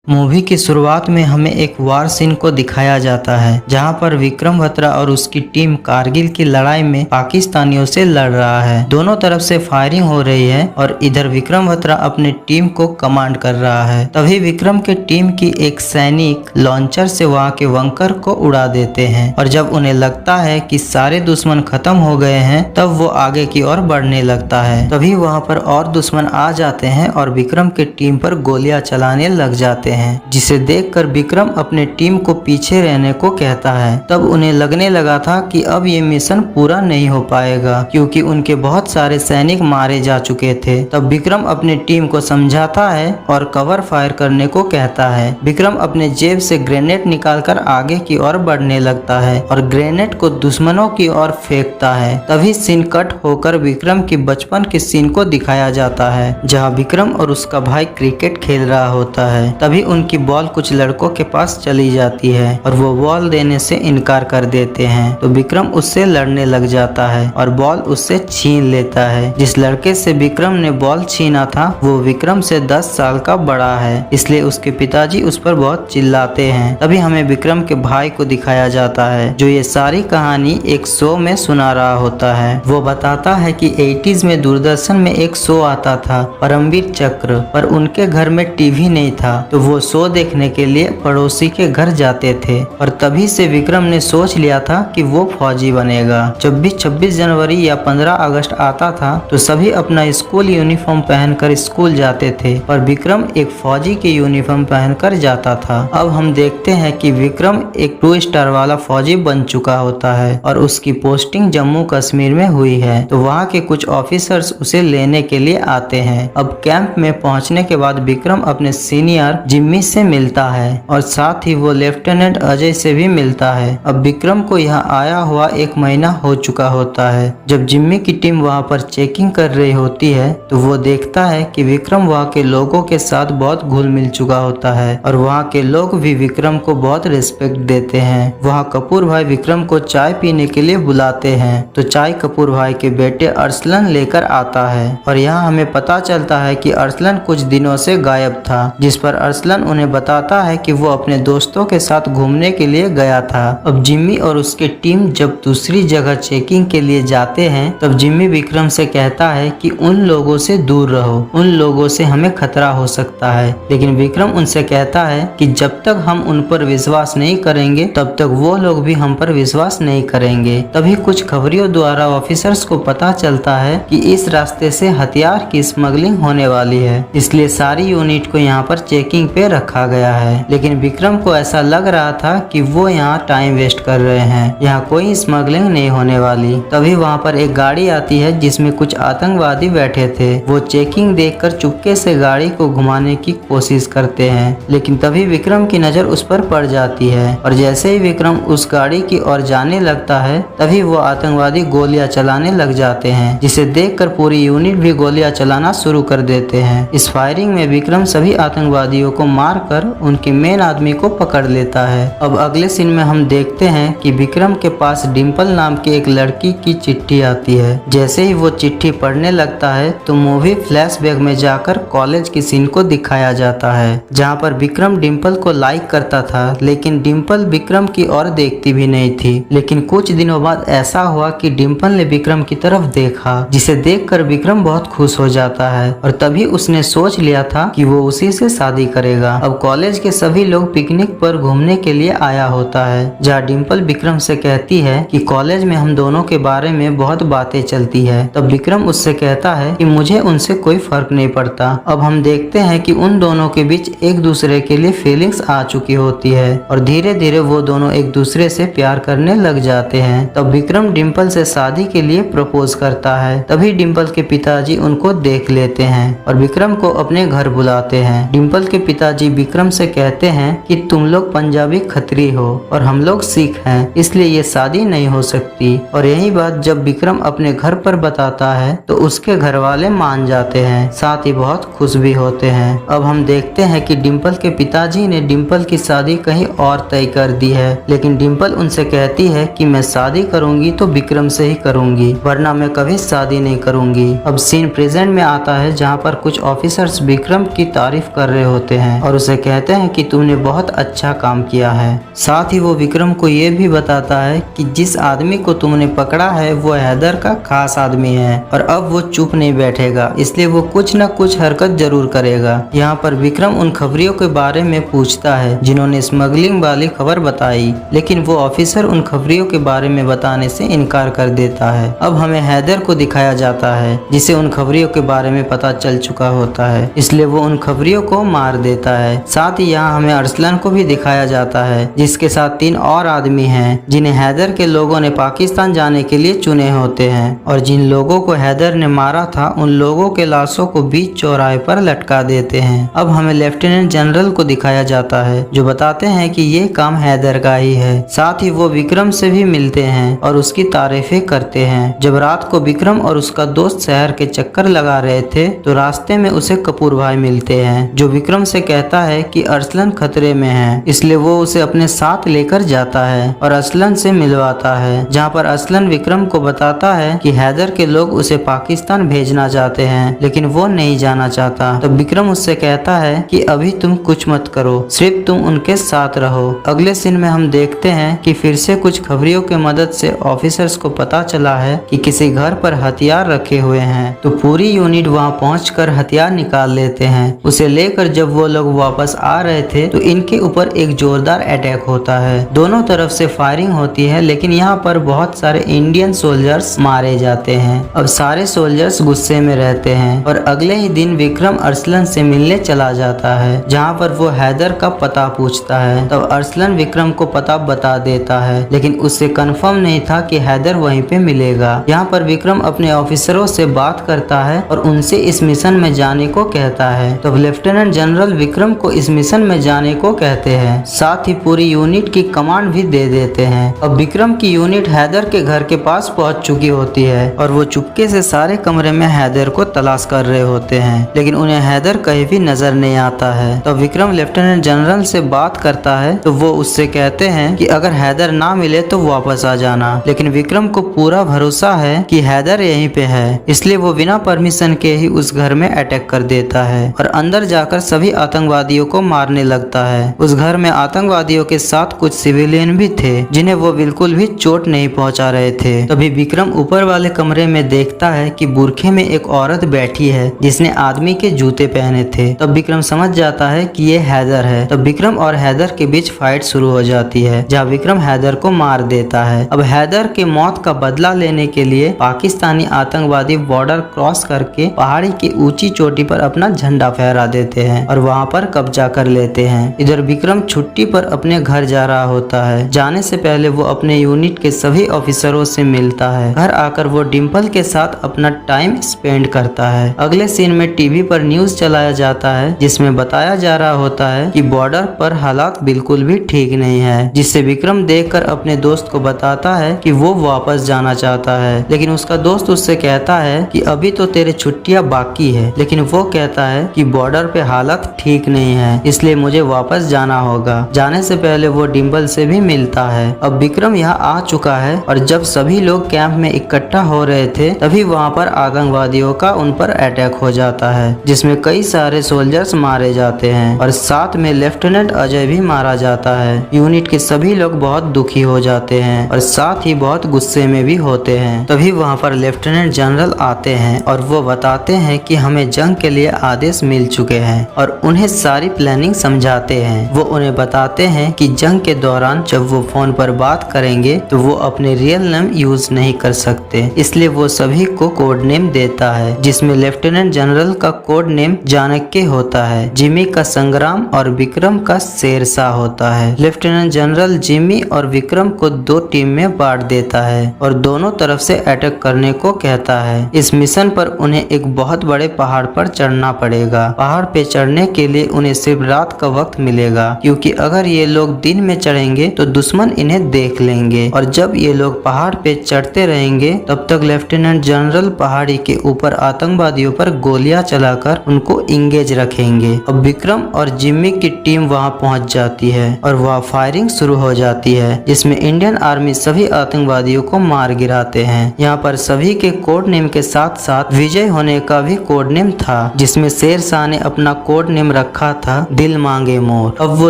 Movie की शुरुआत में हमें एक वार सीन को दिखाया जाता है जहां पर विक्रम बत्रा और उसकी टीम कारगिल की लड़ाई में पाकिस्तानियों से लड़ रहा है। दोनों तरफ से फायरिंग हो रही है और इधर विक्रम बत्रा अपने टीम को कमांड कर रहा है। तभी विक्रम के टीम की एक सैनिक लॉन्चर से वहां के बंकर को उड़ा देते हैं और जब उन्हें लगता है कि सारे दुश्मन खत्म हो गए हैं तब वो आगे की ओर बढ़ने लगता है। तभी वहां पर और दुश्मन आ जाते हैं और विक्रम के टीम पर गोलियां चलाने लग जाते हैं, जिसे देखकर विक्रम अपने टीम को पीछे रहने को कहता है। तब उन्हें लगने लगा था कि अब ये मिशन पूरा नहीं हो पाएगा क्योंकि उनके बहुत सारे सैनिक मारे जा चुके थे। तब विक्रम अपने टीम को समझाता है और कवर फायर करने को कहता है। विक्रम अपने जेब से ग्रेनेड निकालकर आगे की ओर बढ़ने लगता है और ग्रेनेड को दुश्मनों की ओर फेंकता है। तभी सीन कट होकर विक्रम की बचपन के सीन को दिखाया जाता है जहाँ विक्रम और उसका भाई क्रिकेट खेल रहा होता है। तभी उनकी बॉल कुछ लड़कों के पास चली जाती है और वो बॉल देने से इनकार कर देते हैं। तो विक्रम उससे लड़ने लग जाता है और बॉल उससे छीन लेता है। जिस लड़के से विक्रम ने बॉल छीना था वो विक्रम से 10 साल का बड़ा है, इसलिए उसके पिताजी उस पर बहुत चिल्लाते हैं। तभी हमें विक्रम के भाई को दिखाया जाता है जो ये सारी कहानी एक शो में सुना रहा होता है। वो बताता है कि 80s में दूरदर्शन में एक शो आता था परमवीर चक्र, पर उनके घर में टीवी नहीं था तो वो शो देखने के लिए पड़ोसी के घर जाते थे और तभी से विक्रम ने सोच लिया था कि वो फौजी बनेगा। जब भी 26 जनवरी या 15 अगस्त आता था तो सभी अपना स्कूल यूनिफॉर्म पहनकर स्कूल जाते थे पर विक्रम एक फौजी के यूनिफॉर्म पहनकर जाता था। अब हम देखते हैं कि विक्रम एक 2 स्टार वाला फौजी बन चुका होता है और उसकी पोस्टिंग जम्मू कश्मीर में हुई है। तो वहाँ के कुछ ऑफिसर्स उसे लेने के लिए आते हैं। अब कैंप में पहुँचने के बाद विक्रम अपने सीनियर जिम्मी से मिलता है और साथ ही वो लेफ्टिनेंट अजय से भी मिलता है। अब विक्रम को यहाँ आया हुआ 1 महीना हो चुका होता है। जब जिम्मी की टीम वहाँ पर चेकिंग कर रही होती है तो वो देखता है कि विक्रम वहाँ के लोगों के साथ बहुत घुल मिल चुका होता है और वहाँ के लोग भी विक्रम को बहुत रिस्पेक्ट देते हैं। वहाँ कपूर भाई विक्रम को चाय पीने के लिए बुलाते हैं तो चाय कपूर भाई के बेटे अरसलन लेकर आता है और यहाँ हमें पता चलता है कि अरसलन कुछ दिनों से गायब था, जिस पर अरसलन उन्हें बताता है कि वो अपने दोस्तों के साथ घूमने के लिए गया था। अब जिम्मी और उसके टीम जब दूसरी जगह चेकिंग के लिए जाते हैं तब जिम्मी विक्रम से कहता है कि उन लोगों से दूर रहो, उन लोगों से हमें खतरा हो सकता है। लेकिन विक्रम उनसे कहता है कि जब तक हम उन पर विश्वास नहीं करेंगे तब तक वो लोग भी हम पर विश्वास नहीं करेंगे। तभी कुछ खबरियों द्वारा ऑफिसर्स को पता चलता है कि इस रास्ते से हथियार की स्मगलिंग होने वाली है, इसलिए सारी यूनिट को यहाँ पर चेकिंग पे रखा गया है। लेकिन विक्रम को ऐसा लग रहा था कि वो यहाँ टाइम वेस्ट कर रहे हैं, यहाँ कोई स्मगलिंग नहीं होने वाली। तभी वहाँ पर एक गाड़ी आती है जिसमें कुछ आतंकवादी बैठे थे। वो चेकिंग देखकर चुपके से गाड़ी को घुमाने की कोशिश करते हैं, लेकिन तभी विक्रम की नजर उस पर पड़ जाती है और जैसे ही विक्रम उस गाड़ी की ओर जाने लगता है तभी वो आतंकवादी गोलियां चलाने लग जाते हैं, जिसे देखकर पूरी यूनिट भी गोलियां चलाना शुरू कर देते हैं। इस फायरिंग में विक्रम सभी आतंकवादियों को मारकर उनके मेन आदमी को पकड़ लेता है। अब अगले सीन में हम देखते हैं कि विक्रम के पास डिम्पल नाम की एक लड़की की चिट्ठी आती है। जैसे ही वो चिट्ठी पढ़ने लगता है तो मूवी फ्लैशबैक में जाकर कॉलेज की सीन को दिखाया जाता है जहाँ पर विक्रम डिम्पल को लाइक करता था, लेकिन डिम्पल विक्रम की ओर देखती भी नहीं थी। लेकिन कुछ दिनों बाद ऐसा हुआ कि डिम्पल ने विक्रम की तरफ देखा, जिसे देखकर विक्रम बहुत खुश हो जाता है और तभी उसने सोच लिया था कि वो उसी से शादी करेगा। अब कॉलेज के सभी लोग पिकनिक पर घूमने के लिए आया होता है जहाँ डिम्पल विक्रम से कहती है कि कॉलेज में हम दोनों के बारे में बहुत बातें चलती है। तब विक्रम उससे कहता है कि मुझे उनसे कोई फर्क नहीं पड़ता। अब हम देखते हैं कि उन दोनों के बीच एक दूसरे के लिए फीलिंग्स आ चुकी होती है और धीरे धीरे वो दोनों एक दूसरे से प्यार करने लग जाते हैं। तब विक्रम डिम्पल से शादी के लिए प्रपोज करता है। तभी डिम्पल के पिताजी उनको देख लेते हैं और विक्रम को अपने घर बुलाते हैं। डिम्पल के पिताजी विक्रम से कहते हैं कि तुम लोग पंजाबी खत्री हो और हम लोग सिख हैं, इसलिए ये शादी नहीं हो सकती। और यही बात जब विक्रम अपने घर पर बताता है तो उसके घर वाले मान जाते हैं, साथ ही बहुत खुश भी होते हैं। अब हम देखते हैं कि डिम्पल के पिताजी ने डिम्पल की शादी कहीं और तय कर दी है, लेकिन डिम्पल उनसे कहती है कि मैं शादी करूंगी तो विक्रम से ही करूंगी, वरना मैं कभी शादी नहीं करूंगी। अब सीन प्रेजेंट में आता है जहाँ पर कुछ ऑफिसर्स विक्रम की तारीफ कर रहे होते हैं हैं और उसे कहते हैं कि तुमने बहुत अच्छा काम किया है। साथ ही वो विक्रम को ये भी बताता है कि जिस आदमी को तुमने पकड़ा है वो हैदर का खास आदमी है और अब वो चुप नहीं बैठेगा, इसलिए वो कुछ न कुछ हरकत जरूर करेगा। यहाँ पर विक्रम उन खबरियों के बारे में पूछता है जिन्होंने स्मगलिंग वाली खबर बताई, लेकिन वो ऑफिसर उन खबरियों के बारे में बताने से इनकार कर देता है। अब हमें हैदर को दिखाया जाता है जिसे उन खबरियों के बारे में पता चल चुका होता है, इसलिए वो उन खबरियों को मार देता है। साथ ही यहाँ हमें अरसलन को भी दिखाया जाता है जिसके साथ 3 और आदमी हैं जिन्हें हैदर के लोगों ने पाकिस्तान जाने के लिए चुने होते हैं और जिन लोगों को हैदर ने मारा था उन लोगों के लाशों को बीच चौराहे पर लटका देते हैं। अब हमें लेफ्टिनेंट जनरल को दिखाया जाता है जो बताते हैं कि ये काम हैदर का ही है। साथ ही वो विक्रम से भी मिलते हैं और उसकी तारीफें करते हैं। जब रात को विक्रम और उसका दोस्त शहर के चक्कर लगा रहे थे तो रास्ते में उसे कपूर भाई मिलते हैं जो विक्रम से कहता है कि अरसलन खतरे में है, इसलिए वो उसे अपने साथ लेकर जाता है और अरसलन से मिलवाता है। जहाँ पर अरसलन विक्रम को बताता है कि हैदर के लोग उसे पाकिस्तान भेजना चाहते हैं लेकिन वो नहीं जाना चाहता। तब विक्रम उससे कहता है कि अभी तुम कुछ मत करो, सिर्फ तुम उनके साथ रहो। अगले सीन में हम देखते हैं कि फिर से कुछ खबरियों की मदद से ऑफिसर्स को पता चला है कि किसी घर पर हथियार रखे हुए हैं, तो पूरी यूनिट वहां पहुंचकर हथियार निकाल लेते हैं। उसे लेकर जब वो लोग वापस आ रहे थे तो इनके ऊपर एक जोरदार अटैक होता है। दोनों तरफ से फायरिंग होती है लेकिन यहाँ पर बहुत सारे इंडियन सोल्जर्स मारे जाते हैं। अब सारे सोल्जर्स गुस्से में रहते हैं और अगले ही दिन विक्रम अरसलन से मिलने चला जाता है जहाँ पर वो हैदर का पता पूछता है। तब अरसलन विक्रम को पता बता देता है लेकिन उससे कंफर्म नहीं था कि हैदर वहीं पे मिलेगा। यहाँ पर विक्रम अपने ऑफिसरों से बात करता है और उनसे इस मिशन में जाने को कहता है। तब लेफ्टिनेंट जनरल विक्रम को इस मिशन में जाने को कहते हैं, साथ ही पूरी यूनिट की कमांड भी दे देते हैं। अब विक्रम की यूनिट हैदर के घर के पास पहुंच चुकी होती है और वो चुपके से सारे कमरे में हैदर को तलाश कर रहे होते हैं लेकिन उन्हें हैदर कहीं भी नजर नहीं आता है। तब विक्रम लेफ्टिनेंट जनरल से बात करता है तो वो उससे कहते हैं कि अगर हैदर ना मिले तो वापस आ जाना, लेकिन विक्रम को पूरा भरोसा है कि हैदर यहीं पे है, इसलिए वो बिना परमिशन के ही उस घर में अटैक कर देता है और अंदर जाकर सभी आतंकवादियों को मारने लगता है। उस घर में आतंकवादियों के साथ कुछ सिविलियन भी थे जिन्हें वो बिल्कुल भी चोट नहीं पहुंचा रहे थे। तभी विक्रम ऊपर वाले कमरे में देखता है कि बुरखे में एक औरत बैठी है जिसने आदमी के जूते पहने थे। तब विक्रम समझ जाता है कि ये हैदर है। तब विक्रम और हैदर के बीच फाइट शुरू हो जाती है जहाँ विक्रम हैदर को मार देता है। अब हैदर के मौत का बदला लेने के लिए पाकिस्तानी आतंकवादी बॉर्डर क्रॉस करके पहाड़ी की ऊंची चोटी पर अपना झंडा फहरा देते हैं और वहां पर कब्जा कर लेते हैं। इधर विक्रम छुट्टी पर अपने घर जा रहा होता है। जाने से पहले वो अपने यूनिट के सभी ऑफिसरों से मिलता है। घर आकर वो डिम्पल के साथ अपना टाइम स्पेंड करता है। अगले सीन में टीवी पर न्यूज चलाया जाता है जिसमें बताया जा रहा होता है कि बॉर्डर पर हालात बिल्कुल भी ठीक नहीं है, जिससे विक्रम देखकर अपने दोस्त को बताता है कि वो वापस जाना चाहता है। लेकिन उसका दोस्त उससे कहता है कि अभी तो तेरे छुट्टियां बाकी है, लेकिन वो कहता है कि बॉर्डर पे हालात ठीक नहीं है, इसलिए मुझे वापस जाना होगा। जाने से पहले वो डिम्पल से भी मिलता है। अब विक्रम यहाँ आ चुका है और जब सभी लोग कैंप में इकट्ठा हो रहे थे तभी वहाँ पर आतंकवादियों का उन पर अटैक हो जाता है जिसमें कई सारे सोल्जर्स मारे जाते हैं और साथ में लेफ्टिनेंट अजय भी मारा जाता है। यूनिट के सभी लोग बहुत दुखी हो जाते हैं और साथ ही बहुत गुस्से में भी होते हैं। तभी वहाँ पर लेफ्टिनेंट जनरल आते हैं और वो बताते हैं कि हमें जंग के लिए आदेश मिल चुके हैं और उन्हें सारी प्लानिंग समझाते हैं। वो उन्हें बताते हैं कि जंग के दौरान जब वो फोन पर बात करेंगे तो वो अपने रियल नेम यूज नहीं कर सकते, इसलिए वो सभी को कोड नेम देता है जिसमें लेफ्टिनेंट जनरल का कोड नेम जानक्य होता है, जिमी का संग्राम और विक्रम का शेरशाह होता है। लेफ्टिनेंट जनरल जिमी और विक्रम को 2 टीम में बांट देता है और दोनों तरफ से अटैक करने को कहता है। इस मिशन पर उन्हें एक बहुत बड़े पहाड़ पर चढ़ना पड़ेगा। पहाड़ पे चढ़ने के लिए उन्हें सिर्फ रात का वक्त मिलेगा क्योंकि अगर ये लोग दिन में चढ़ेंगे तो दुश्मन इन्हें देख लेंगे और जब ये लोग पहाड़ पे चढ़ते रहेंगे तब तक लेफ्टिनेंट जनरल पहाड़ी के ऊपर आतंकवादियों पर गोलियां चलाकर उनको इंगेज रखेंगे। अब विक्रम और जिम्मी की टीम वहां पहुंच जाती है और वहां फायरिंग शुरू हो जाती है जिसमें इंडियन आर्मी सभी आतंकवादियों को मार गिराते हैं। यहाँ पर सभी के कोड नेम के साथ साथ विजय होने का भी कोड नेम था जिसमें शेरशाह ने अपना कोड नेम रखा था, दिल मांगे मोर। अब वो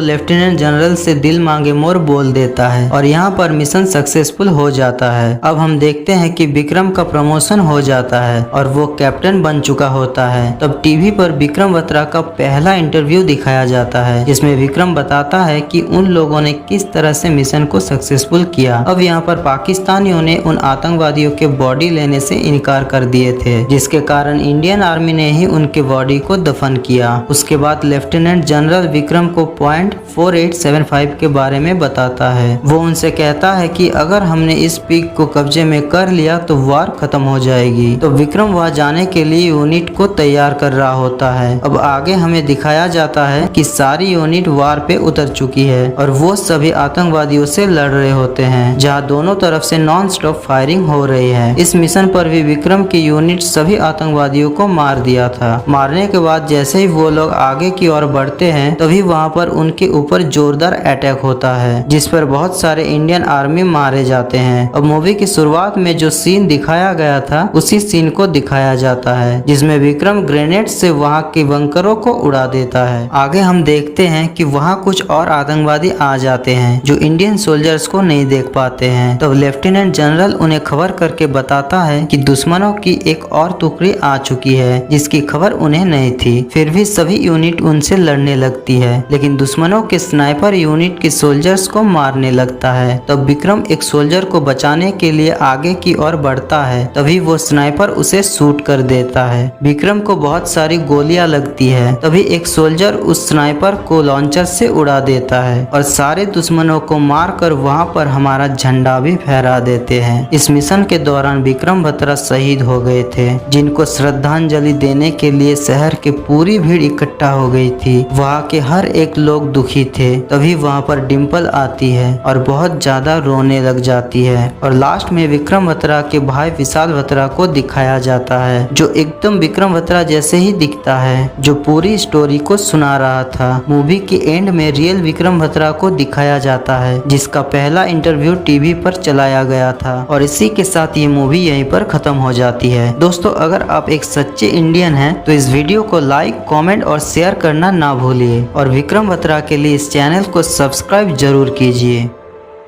लेफ्टिनेंट जनरल से दिल मांगे मोर बोल देता है और यहाँ पर मिशन सक्सेसफुल हो जाता है। अब हम देखते हैं कि विक्रम का प्रमोशन हो जाता है और वो कैप्टन बन चुका होता है। तब टीवी पर विक्रम बत्रा का पहला इंटरव्यू दिखाया जाता है, जिसमें विक्रम बताता है कि उन लोगों ने किस तरह से मिशन को सक्सेसफुल किया। अब यहाँ पर पाकिस्तानियों ने उन आतंकवादियों के बॉडी लेने से इनकार कर दिए थे, जिसके कारण इंडियन आर्मी ने ही उनके बॉडी को दफन किया। उसके बाद लेफ्टिनेंट जनरल विक्रम को पॉइंट 4875 के बारे में बताता है। वो उनसे कहता है कि अगर हमने इस पीक को कब्जे में कर लिया तो वार खत्म हो जाएगी। तो विक्रम वहां जाने के लिए यूनिट को तैयार कर रहा होता है। अब आगे हमें दिखाया जाता है कि सारी यूनिट वार पे उतर चुकी है और वो सभी आतंकवादियों से लड़ रहे होते हैं, जहां दोनों तरफ से नॉन स्टॉप फायरिंग हो रही है। इस मिशन पर भी विक्रम की यूनिट सभी आतंकवादियों को मार दिया था। मारने के बाद जैसे ही वो लोग आगे की ओर बढ़ते हैं, तभी वहाँ पर उनके ऊपर जोरदार अटैक होता है, जिस पर बहुत सारे इंडियन आर्मी मारे जाते हैं। अब मूवी की शुरुआत में जो सीन दिखाया गया था, उसी सीन को दिखाया जाता है, जिसमें विक्रम ग्रेनेड से वहाँ के बंकरों को उड़ा देता है। आगे हम देखते हैं कि वहाँ कुछ और आतंकवादी आ जाते हैं जो इंडियन सोल्जर्स को नहीं देख पाते हैं। तब लेफ्टिनेंट जनरल उन्हें खबर करके बताता है कि दुश्मनों की एक और टुकड़ी आ चुकी है, जिसकी खबर उन्हें नहीं थी। फिर भी सभी यूनिट उनसे लड़ने लगती है, लेकिन दुश्मनों के स्नाइपर यूनिट के सोल्जर्स को मारने लगता है। तब विक्रम एक सोल्जर को बचाने के लिए आगे की ओर बढ़ता है, तभी वो स्नाइपर उसे शूट कर देता है। विक्रम को बहुत सारी गोलियां लगती है, तभी एक सोल्जर उस स्नाइपर को लॉन्चर से उड़ा देता है और सारे दुश्मनों को मारकर वहां पर हमारा झंडा भी फहरा देते हैं। इस मिशन के दौरान विक्रम बत्रा शहीद हो गए थे, जिनको श्रद्धांजलि देने के लिए शहर की पूरी भीड़ इकट्ठा हो गई थी। वहाँ के हर एक लोग दुखी थे। तभी वहाँ पर डिम्पल आती है और बहुत ज्यादा रोने लग जाती है और लास्ट में विक्रम बत्रा के भाई विशाल बत्रा को दिखाया जाता है, जो एकदम विक्रम बत्रा जैसे ही दिखता है, जो पूरी स्टोरी को सुना रहा था। मूवी के एंड में रियल विक्रम बत्रा को दिखाया जाता है, जिसका पहला इंटरव्यू टीवी पर चलाया गया था। और इसी के साथ ये मूवी यहीं पर खत्म हो जाती है। दोस्तों, अगर आप एक सच्चे इंडियन हैं तो इस वीडियो को लाइक, कमेंट और शेयर करना ना भूलिए और विक्रम बत्रा के लिए इस चैनल को सब्सक्राइब जरूर कीजिए।